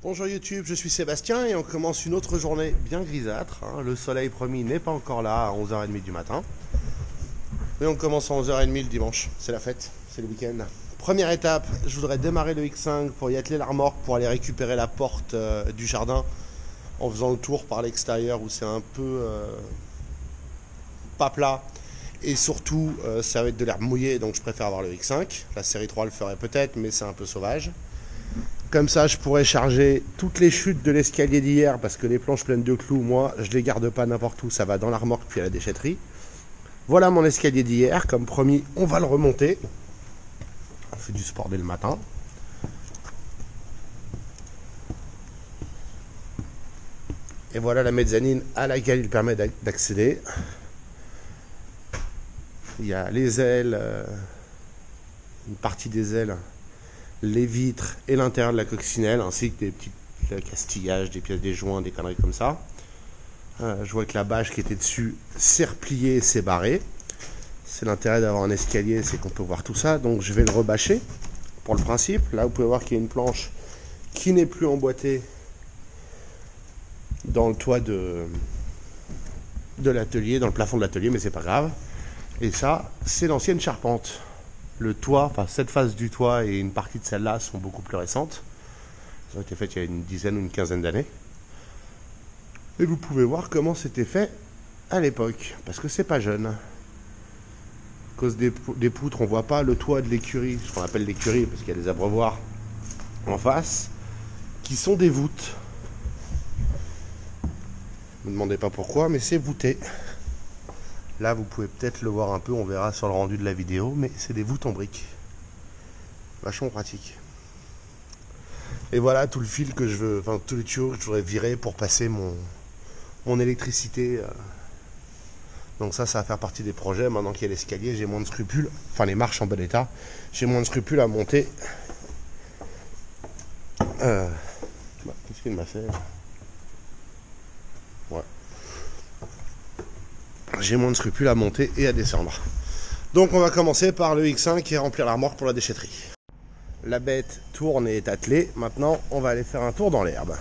Bonjour YouTube, je suis Sébastien et on commence une autre journée bien grisâtre. Le soleil promis n'est pas encore là à 11h30 du matin. Et on commence à 11h30 le dimanche, c'est la fête, c'est le week-end. Première étape, je voudrais démarrer le X5 pour y atteler la remorque pour aller récupérer la porte du jardin en faisant le tour par l'extérieur où c'est un peu pas plat. Et surtout, ça va être de l'herbe mouillée, donc je préfère avoir le X5. La série 3 le ferait peut-être, mais c'est un peu sauvage. Comme ça, je pourrais charger toutes les chutes de l'escalier d'hier, parce que les planches pleines de clous, moi, je les garde pas n'importe où, ça va dans la remorque puis à la déchetterie. Voilà mon escalier d'hier, comme promis, on va le remonter. On fait du sport dès le matin. Et voilà la mezzanine à laquelle il permet d'accéder. Il y a les ailes, une partie des ailes, les vitres et l'intérieur de la coccinelle, ainsi que des petits castillages, des pièces, des joints, des conneries comme ça. Je vois que la bâche qui était dessus s'est repliée et s'est barrée. C'est l'intérêt d'avoir un escalier, c'est qu'on peut voir tout ça. Donc je vais le rebâcher pour le principe. Là, vous pouvez voir qu'il y a une planche qui n'est plus emboîtée dans le toit de l'atelier, dans le plafond de l'atelier, mais c'est pas grave. Et ça, c'est l'ancienne charpente. Le toit, enfin cette face du toit et une partie de celle-là sont beaucoup plus récentes. Elles ont été faites il y a une dizaine ou une quinzaine d'années. Et vous pouvez voir comment c'était fait à l'époque, parce que c'est pas jeune. À cause des poutres, on voit pas le toit de l'écurie, ce qu'on appelle l'écurie, parce qu'il y a des abreuvoirs en face, qui sont des voûtes. Ne me demandez pas pourquoi, mais c'est voûté. Là, vous pouvez peut-être le voir un peu, on verra sur le rendu de la vidéo, mais c'est des voûtes en briques. Vachement pratique. Et voilà tout le fil que je veux, enfin tous les tuyaux que je voudrais virer pour passer mon électricité. Donc ça va faire partie des projets. Maintenant qu'il y a l'escalier, j'ai moins de scrupules, enfin les marches en bon état, j'ai moins de scrupules à monter. Qu'est-ce qu'il m'a fait? Ouais. J'ai moins de scrupules à monter et à descendre. Donc on va commencer par le X5 et remplir la remorque pour la déchetterie. La bête tourne et est attelée. Maintenant, on va aller faire un tour dans l'herbe.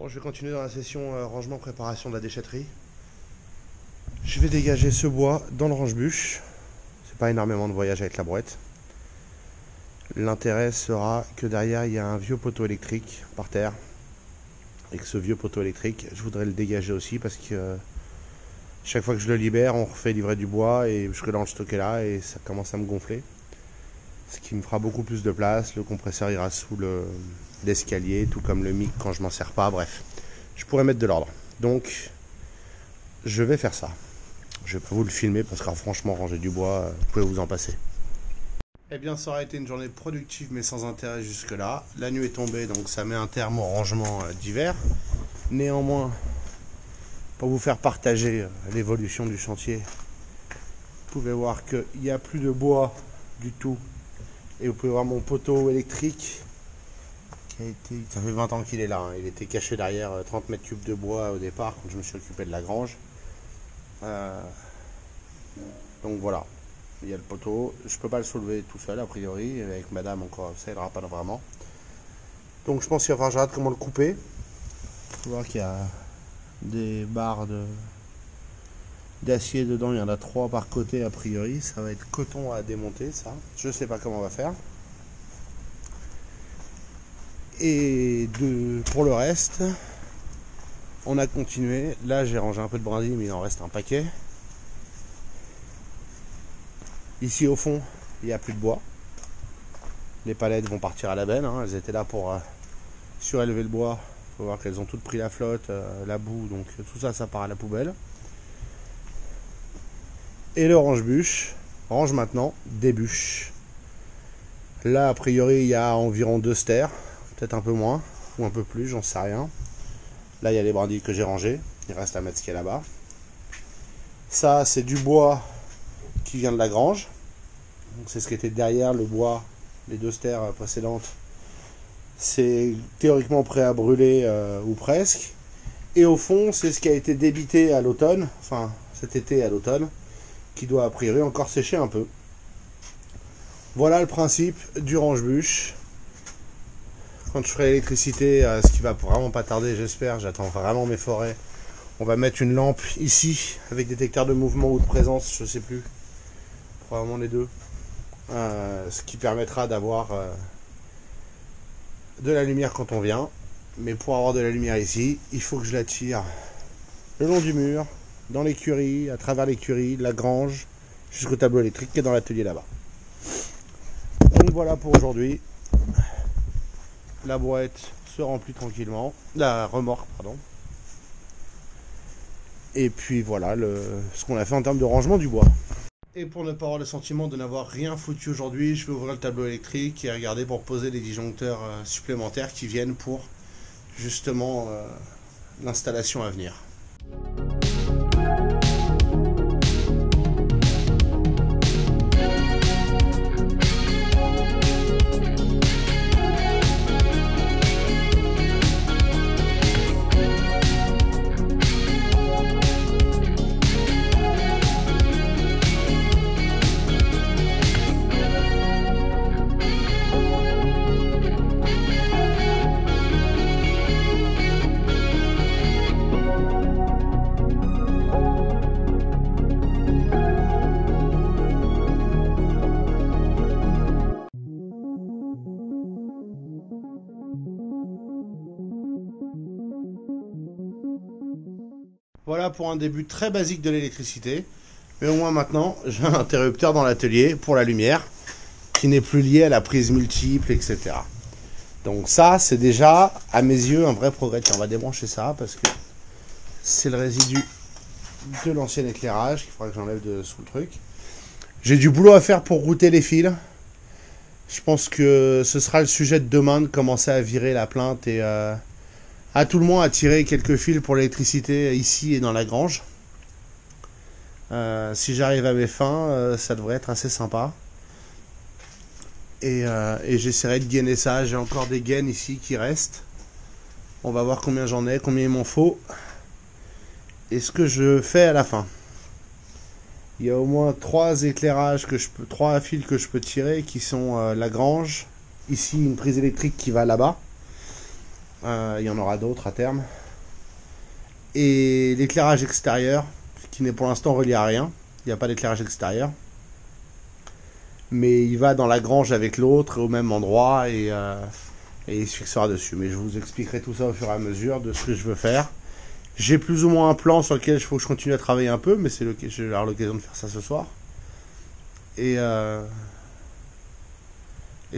Je vais continuer dans la session rangement préparation de la déchetterie. Je vais dégager ce bois dans le range-bûche. C'est pas énormément de voyage avec la brouette. L'intérêt sera que derrière il y a un vieux poteau électrique par terre. Et que ce vieux poteau électrique, je voudrais le dégager aussi parce que chaque fois que je le libère, on refait livrer du bois et je vais dans le stocker là et ça commence à me gonfler. Ce qui me fera beaucoup plus de place. Le compresseur ira sous l'escalier, tout comme le mic quand je m'en sers pas. Bref, je pourrais mettre de l'ordre. Donc, je vais faire ça. Je vais pas vous le filmer parce que franchement, ranger du bois, vous pouvez vous en passer. Eh bien, ça aurait été une journée productive mais sans intérêt jusque-là. La nuit est tombée, donc ça met un terme au rangement d'hiver. Néanmoins, pour vous faire partager l'évolution du chantier, vous pouvez voir qu'il n'y a plus de bois du tout. Et vous pouvez voir mon poteau électrique qui a été, ça fait 20 ans qu'il est là, hein. Il était caché derrière 30 mètres cubes de bois au départ quand je me suis occupé de la grange. Donc voilà, il y a le poteau. Je peux pas le soulever tout seul a priori, avec madame encore ça aidera pas vraiment. Donc je pense qu'il va falloir que je regarde comment le couper. Vous voyez qu'il y a des barres d'acier dedans. Il y en a 3 par côté a priori. Ça va être coton à démonter, ça. Je sais pas comment on va faire. Et pour le reste, on a continué. Là, j'ai rangé un peu de brindilles, mais il en reste un paquet. Ici, au fond, il n'y a plus de bois. Les palettes vont partir à la benne. Hein. Elles étaient là pour surélever le bois. Il faut voir qu'elles ont toutes pris la flotte, la boue. Donc tout ça, ça part à la poubelle. Et le range-bûche, range maintenant des bûches. Là, a priori, il y a environ 2 stères. Peut-être un peu moins, ou un peu plus, j'en sais rien. Là, il y a les brindilles que j'ai rangées. Il reste à mettre ce qu'il y a là-bas. Ça, c'est du bois qui vient de la grange. C'est ce qui était derrière le bois, les 2 stères précédentes. C'est théoriquement prêt à brûler, ou presque. Et au fond, c'est ce qui a été débité à l'automne, enfin cet été à l'automne, qui doit a priori encore sécher un peu. Voilà le principe du range-bûche. Quand je ferai l'électricité, ce qui va vraiment pas tarder, j'espère, j'attends vraiment mes forêts. On va mettre une lampe ici avec détecteur de mouvement ou de présence, je sais plus. Probablement les deux. Ce qui permettra d'avoir de la lumière quand on vient. Mais pour avoir de la lumière ici, il faut que je la tire le long du mur, dans l'écurie, à travers l'écurie, la grange, jusqu'au tableau électrique qui est dans l'atelier là-bas. Donc voilà pour aujourd'hui. La boîte se remplit tranquillement. La remorque, pardon. Et puis voilà ce qu'on a fait en termes de rangement du bois. Et pour ne pas avoir le sentiment de n'avoir rien foutu aujourd'hui, je vais ouvrir le tableau électrique et regarder pour poser les disjoncteurs supplémentaires qui viennent pour justement l'installation à venir. Voilà pour un début très basique de l'électricité. Mais au moins maintenant, j'ai un interrupteur dans l'atelier pour la lumière qui n'est plus lié à la prise multiple, etc. Donc ça, c'est déjà, à mes yeux, un vrai progrès. Tiens, on va débrancher ça parce que c'est le résidu de l'ancien éclairage qu'il faudra que j'enlève de sous le truc. J'ai du boulot à faire pour router les fils. Je pense que ce sera le sujet de demain de commencer à virer la plainte et à tout le moins à tirer quelques fils pour l'électricité ici et dans la grange. Si j'arrive à mes fins, ça devrait être assez sympa. Et j'essaierai de gainer ça. J'ai encore des gaines ici qui restent. On va voir combien j'en ai, combien il m'en faut. Et ce que je fais à la fin. Il y a au moins 3 éclairages que 3 fils que je peux tirer qui sont la grange. Ici une prise électrique qui va là-bas. Il y en aura d'autres à terme. Et l'éclairage extérieur, qui n'est pour l'instant relié à rien. Il n'y a pas d'éclairage extérieur. Mais il va dans la grange avec l'autre, au même endroit, et il se fixera dessus. Mais je vous expliquerai tout ça au fur et à mesure de ce que je veux faire. J'ai plus ou moins un plan sur lequel il faut que je continue à travailler un peu, mais je vais avoir l'occasion de faire ça ce soir. Et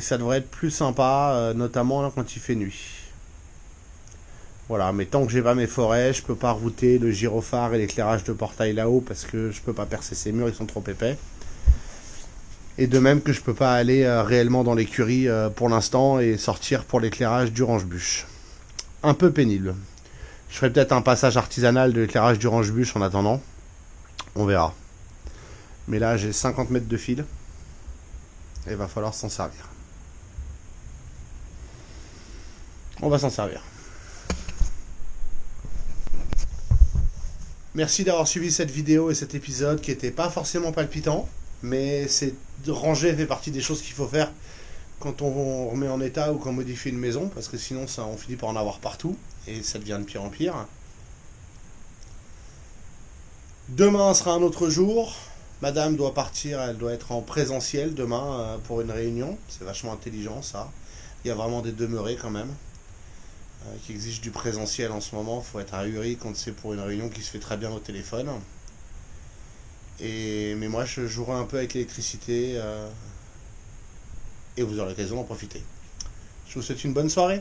ça devrait être plus sympa, notamment quand il fait nuit. Voilà, mais tant que j'ai pas mes forêts, je peux pas router le gyrophare et l'éclairage de portail là-haut parce que je peux pas percer ces murs, ils sont trop épais. Et de même que je peux pas aller réellement dans l'écurie pour l'instant et sortir pour l'éclairage du range-bûche. Un peu pénible. Je ferai peut-être un passage artisanal de l'éclairage du range-bûche en attendant. On verra. Mais là, j'ai 50 mètres de fil. Et il va falloir s'en servir. On va s'en servir. Merci d'avoir suivi cette vidéo et cet épisode qui n'était pas forcément palpitant, mais ranger fait partie des choses qu'il faut faire quand on remet en état ou qu'on modifie une maison, parce que sinon ça, on finit par en avoir partout et ça devient de pire en pire. Demain sera un autre jour. Madame doit partir, elle doit être en présentiel demain pour une réunion. C'est vachement intelligent ça. Il y a vraiment des demeurés quand même qui exigent du présentiel en ce moment. Il faut être ahuri quand c'est pour une réunion qui se fait très bien au téléphone. Mais moi je jouerai un peu avec l'électricité et vous aurez l'occasion d'en profiter. Je vous souhaite une bonne soirée.